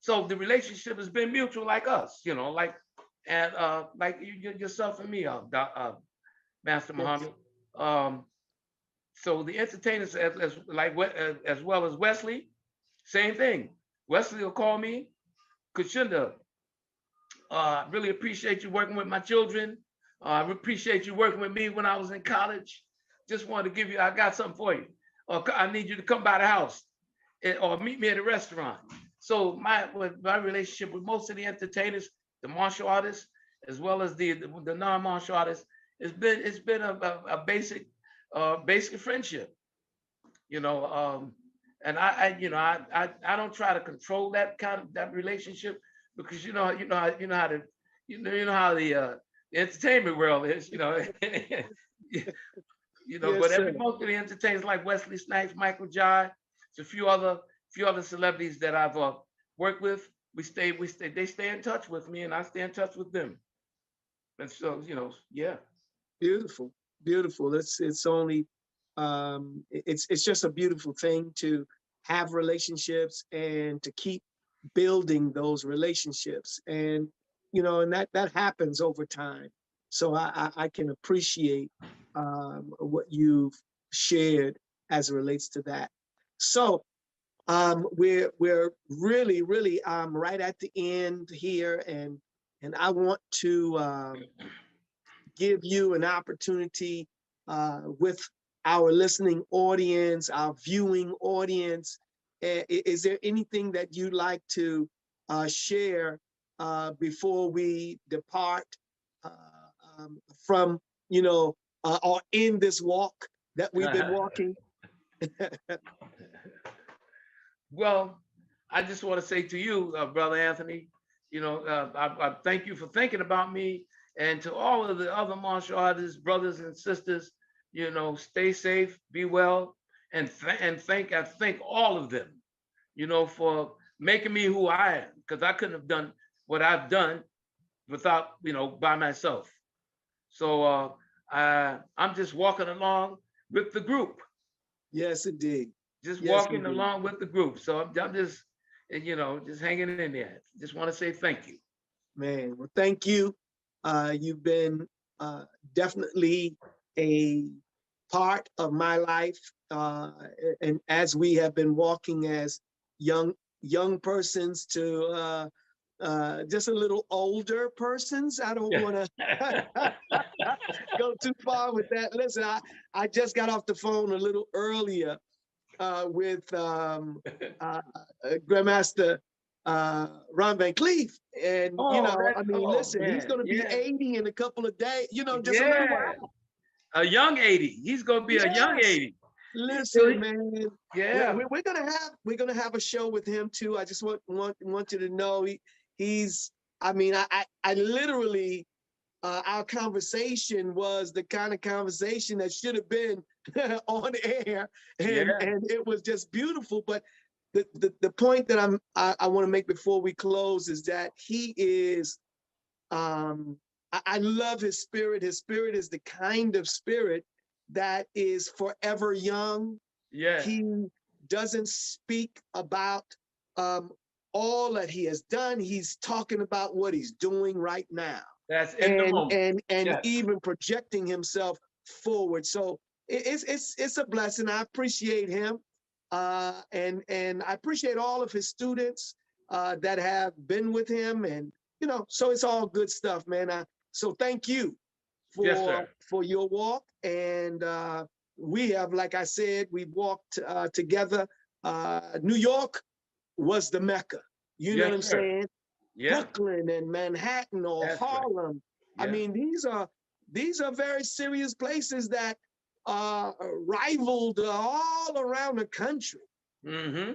So the relationship has been mutual, like us, like yourself and me, Master Muhammad. So the entertainers, as well as Wesley, same thing. Wesley will call me, Kashunda, really appreciate you working with my children. I appreciate you working with me when I was in college. Just wanted to give you, I got something for you. Or I need you to come by the house or meet me at a restaurant. So my relationship with most of the entertainers, the martial artists, as well as the non-martial artists, it's been a basic friendship, and I don't try to control that relationship, because how the entertainment world is, Yes, most of the entertainers like Wesley Snipes, Michael Jai, a few other celebrities that I've worked with, they stay in touch with me, and I stay in touch with them. And so, yeah. beautiful, beautiful. It's only it's just a beautiful thing to have relationships and to keep building those relationships, and and that happens over time. So I can appreciate what you've shared as it relates to that. So we're really right at the end here, and I want to give you an opportunity with our listening audience, our viewing audience. Is there anything that you'd like to share before we depart from, or in this walk that we've been walking? Well, I just want to say to you, Brother Anthony, I thank you for thinking about me, and to all of the other martial artists, brothers and sisters, stay safe, be well, and I thank all of them, for making me who I am, because I couldn't have done what I've done without, by myself. So I'm just walking along with the group. Yes, indeed. Just Yes, walking indeed. along with the group. So I'm just, just hanging in there. Just want to say thank you. Man, well, thank you. You've been definitely a part of my life, and as we have been walking as young persons to just a little older persons. I don't want to go too far with that. Listen, I just got off the phone a little earlier with Grandmaster Ron Van Cleef, and listen, he's going to be 80 in a couple of days. Just a little while. A young 80. He's going to be a young 80. Listen, man. Yeah, we're gonna have a show with him too. I just want you to know he's. I mean, I literally. Our conversation was the kind of conversation that should have been on air, and it was just beautiful. But the point that I want to make before we close is that he is. I love his spirit. His spirit is the kind of spirit that is forever young. Yeah. He doesn't speak about all that he has done. He's talking about what he's doing right now. That's in the moment. And even projecting himself forward. So it's a blessing. I appreciate him, and I appreciate all of his students that have been with him, and so it's all good stuff, man. So thank you for your walk, and we have, like I said, we walked together. New York was the Mecca. You know what I'm saying? Yeah. Brooklyn and Manhattan or Harlem. Right. I mean, these are very serious places that rivaled all around the country. Mm-hmm.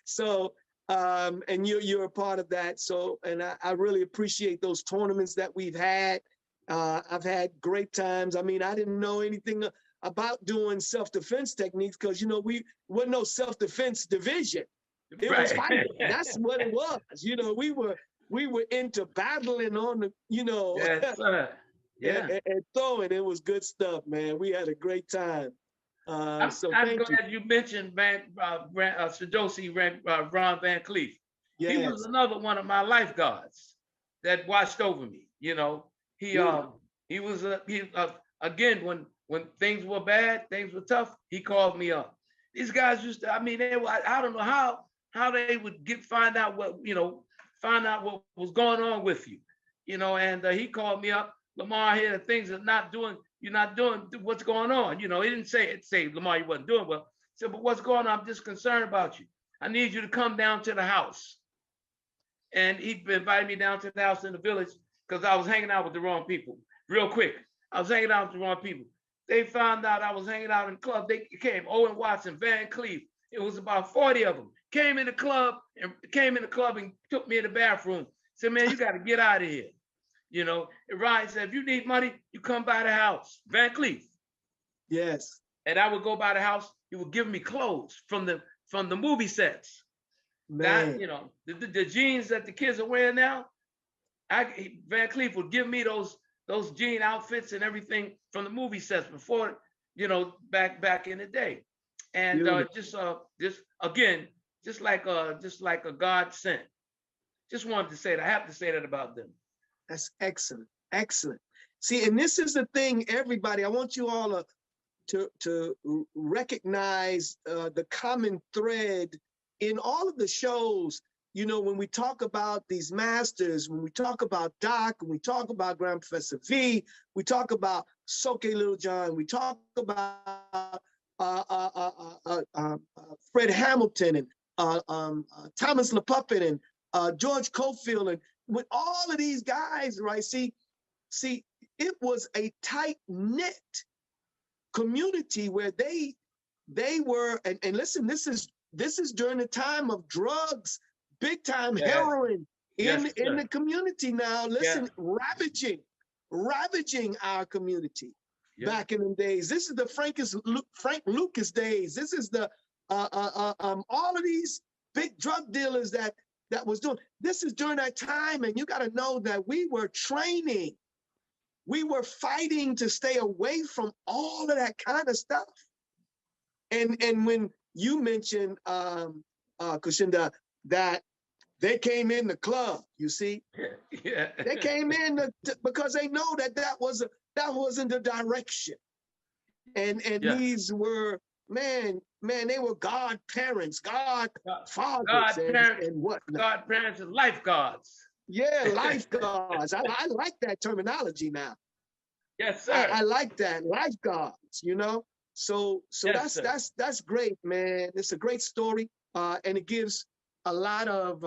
So, and you're a part of that. So, and I really appreciate those tournaments that we've had. I've had great times. I mean, I didn't know anything about doing self-defense techniques because, we wasn't no self-defense division. It was fighting. That's what it was. We were into battling on the, Yes, sir. Yeah. and throwing. It was good stuff, man. We had a great time. So I'm thank you. glad you mentioned Sadosi Ron Van Cleef. He was Yes. another one of my lifeguards that watched over me. You know, he was again when things were bad, things were tough. He called me up. These guys used to. I mean, they were. I don't know how they would find out what was going on with you. You know, and he called me up. Lamarr, here the things are not doing. You're not doing what's going on. You know, he didn't say Lamarr, you wasn't doing well. He said, but what's going on? I'm just concerned about you. I need you to come down to the house. And he invited me down to the house in the village because I was hanging out with the wrong people. Real quick, I was hanging out with the wrong people. They found out I was hanging out in the club. They came, Owen Watson, Van Cleef. It was about 40 of them. Came in the club and took me in the bathroom. Said, man, you got to get out of here. You know, Ryan said, if you need money, you come by the house. Van Cleef. Yes. And I would go by the house. He would give me clothes from the movie sets. Man. That, you know, the jeans that the kids are wearing now, Van Cleef would give me those jean outfits and everything from the movie sets before, you know, back in the day. And just like a God sent. Just wanted to say that. I have to say that about them. That's excellent. Excellent. See, and this is the thing, everybody, I want you all to recognize the common thread in all of the shows. You know, when we talk about these masters, when we talk about Doc, when we talk about Grand Professor V, we talk about Soke Little John, we talk about Fred Hamilton and Thomas LaPuppet and George Cofield, and with all of these guys, right? See, it was a tight-knit community where they were, and listen, this is during the time of drugs, big time heroin in the community now. Listen, ravaging our community back in the days. This is the Frank Lucas days. This is the all of these big drug dealers that was doing. This is during that time, and you got to know that we were training. We were fighting to stay away from all of that kind of stuff. And when you mentioned, Kushinda, that they came in the club, you see, they came in because they know that wasn't the direction. And these were, man, they were God parents, God fathers, and what? God parents and lifeguards. Yeah, lifeguards. I like that terminology now. Yes, sir. I like that, lifeguards. You know, so yes, that's great, man. It's a great story, and it gives a lot of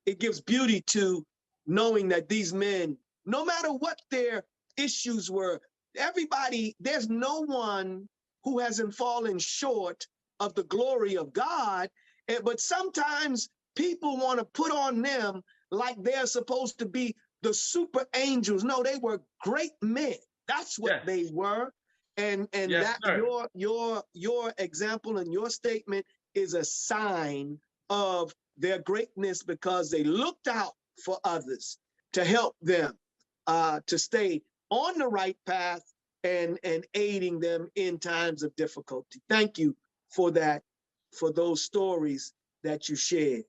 it gives beauty to knowing that these men, no matter what their issues were, everybody, there's no one who hasn't fallen short of the glory of God. But sometimes people want to put on them like they're supposed to be the super angels. No, they were great men. That's what they were. And that your example and your statement is a sign of their greatness, because they looked out for others to help them to stay on the right path and aiding them in times of difficulty. Thank you for that, for those stories that you shared.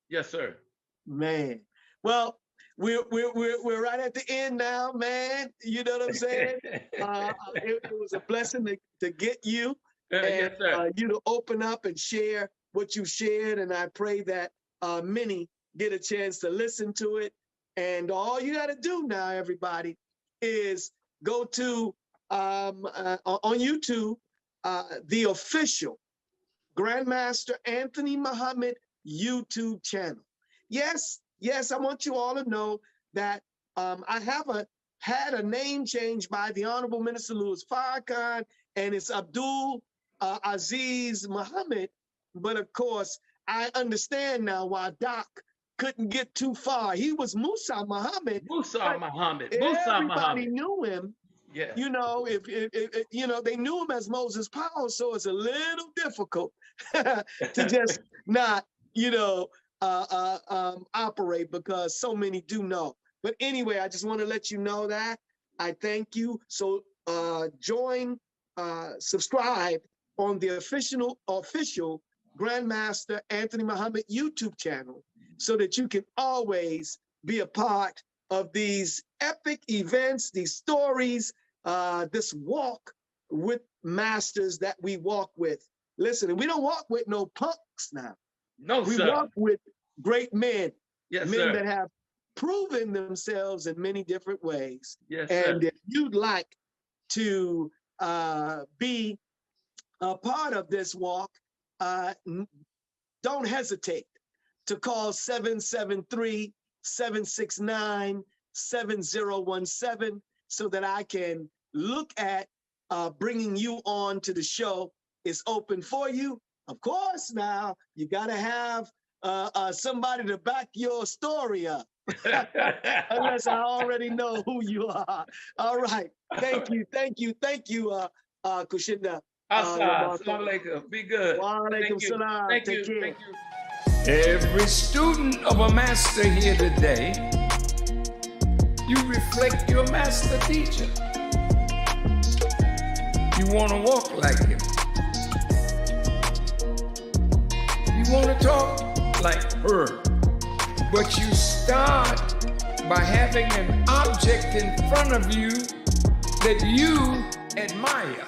Yes, sir. Man. Well, we're right at the end now, man. You know what I'm saying? It was a blessing to get you and you to open up and share what you shared. And I pray that many get a chance to listen to it. And all you got to do now, everybody, is go to on YouTube the official Grand Master Anthony Muhammad YouTube channel. Yes, I want you all to know that I had a name change by the Honorable Minister Louis Farrakhan, and it's Abdul Azziz Muhammad. But of course, I understand now why Doc couldn't get too far. He was Musa Muhammad. Everybody knew him. Yeah. You know, if you know, they knew him as Moses Powell, so it's a little difficult to just not, you know, operate, because so many do know. But anyway, I just want to let you know that. I thank you. So subscribe on the official Grand Master Anthony Muhammad YouTube channel so that you can always be a part of these epic events, these stories, this walk with masters that we walk with. Listen, and we don't walk with no punks now. No, we sir. walk with great men, Yes, men sir. that have proven themselves in many different ways. Yes, and sir. if you'd like to be a part of this walk, don't hesitate to call 773-769-7017 so that I can look at bringing you on to the show. It's open for you. Of course, now you got to have somebody to back your story up. Unless I already know who you are. All right. Thank you. Kushinda. Assalamu alaikum. Be good. Wa alaikum salam. Thank Take you. care. Thank you. Every student of a master here today, you reflect your master teacher. You want to walk like him. You want to talk like her. But you start by having an object in front of you that you admire.